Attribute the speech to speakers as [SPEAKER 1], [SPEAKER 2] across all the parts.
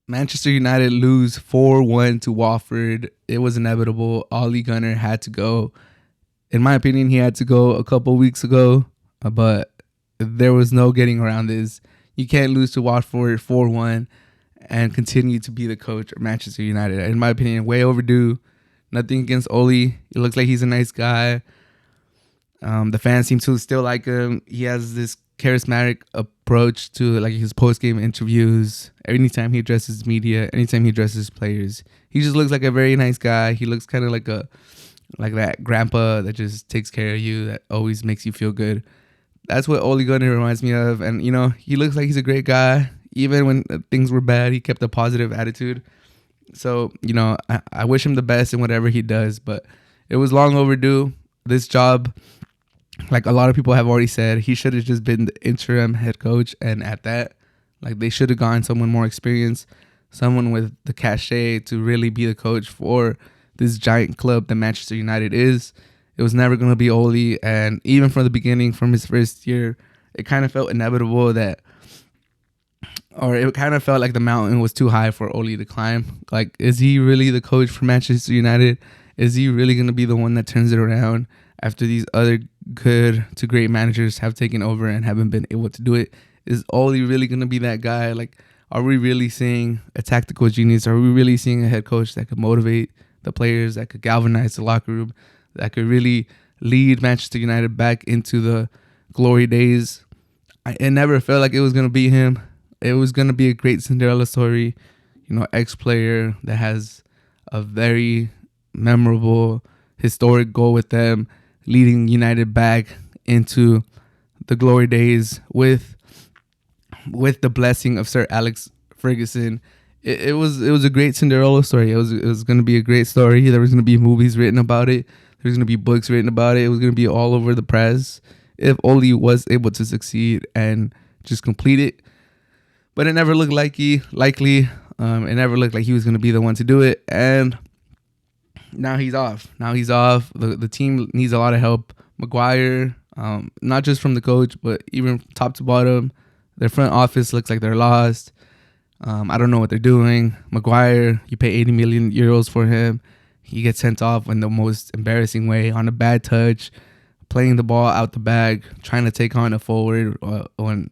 [SPEAKER 1] Manchester United lose 4-1 to Watford. It was inevitable. Ole Gunner had to go. In my opinion, he had to go a couple weeks ago, but there was no getting around this. You can't lose to Watford 4-1 and continue to be the coach of Manchester United. In my opinion, way overdue. Nothing against Ole. It looks like he's a nice guy. The fans seem to still like him. He has this charismatic approach to like his post-game interviews. Anytime he addresses media, anytime he addresses players, he just looks like a very nice guy. He looks kind of like that grandpa that just takes care of you, that always makes you feel good. That's what Ole Gunnar reminds me of. And, he looks like he's a great guy. Even when things were bad, he kept a positive attitude. So, I wish him the best in whatever he does. But it was long overdue. This job, like a lot of people have already said, he should have just been the interim head coach. And at that, like they should have gone someone more experienced, someone with the cachet to really be the coach for this giant club that Manchester United is. It was never going to be Ole. And even from the beginning, from his first year, it kind of felt inevitable it kind of felt like the mountain was too high for Ole to climb. Like, is he really the coach for Manchester United? Is he really going to be the one that turns it around after these other good to great managers have taken over and haven't been able to do it? Is Ole really going to be that guy? Like, are we really seeing a tactical genius? Are we really seeing a head coach that could motivate the players, that could galvanize the locker room, that could really lead Manchester United back into the glory days? It never felt like it was going to be him. It was going to be a great Cinderella story, ex-player that has a very memorable, historic goal with them, leading United back into the glory days with the blessing of Sir Alex Ferguson. It was a great Cinderella story. It was going to be a great story. There was going to be movies written about it. There was going to be books written about it. It was going to be all over the press if Ole was able to succeed and just complete it. But it never looked likely. It never looked like he was going to be the one to do it. And now he's off. The team needs a lot of help. Maguire, not just from the coach, but even top to bottom, their front office looks like they're lost. I don't know what they're doing. Maguire, you pay 80 million euros for him. He gets sent off in the most embarrassing way, on a bad touch, playing the ball out the bag, trying to take on a forward when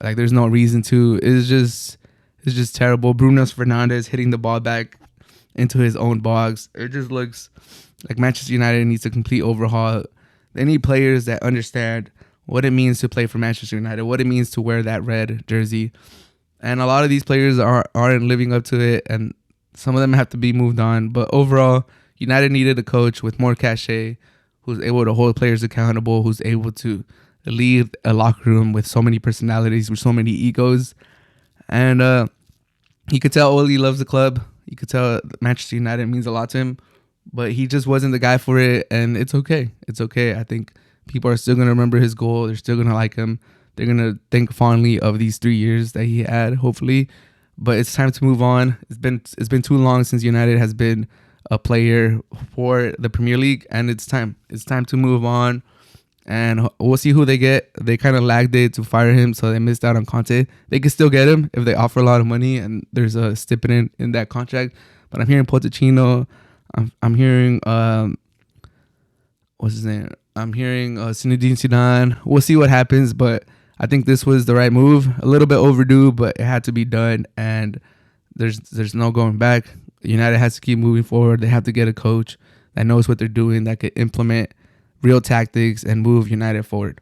[SPEAKER 1] like there's no reason to. It's just terrible. Bruno Fernandes hitting the ball back into his own box. It just looks like Manchester United needs a complete overhaul. They need players that understand what it means to play for Manchester United, what it means to wear that red jersey. And a lot of these players aren't living up to it, and some of them have to be moved on. But overall, United needed a coach with more cachet, who's able to hold players accountable, who's able to lead a locker room with so many personalities, with so many egos. And you could tell Ole loves the club. You could tell Manchester United means a lot to him, but he just wasn't the guy for it, and it's okay. It's okay. I think people are still going to remember his goal. They're still going to like him. They're going to think fondly of these 3 years that he had, hopefully. But it's time to move on. It's been too long since United has been a player for the Premier League, and it's time. It's time to move on. And we'll see who they get. They kind of lagged it to fire him, so they missed out on Conte. They could still get him if they offer a lot of money, and there's a stipend in that contract. But I'm hearing Pochettino. I'm hearing what's his name? I'm hearing Zinedine Zidane. We'll see what happens, but I think this was the right move. A little bit overdue, but it had to be done, and there's no going back. United has to keep moving forward. They have to get a coach that knows what they're doing, that could implement real tactics and move United forward.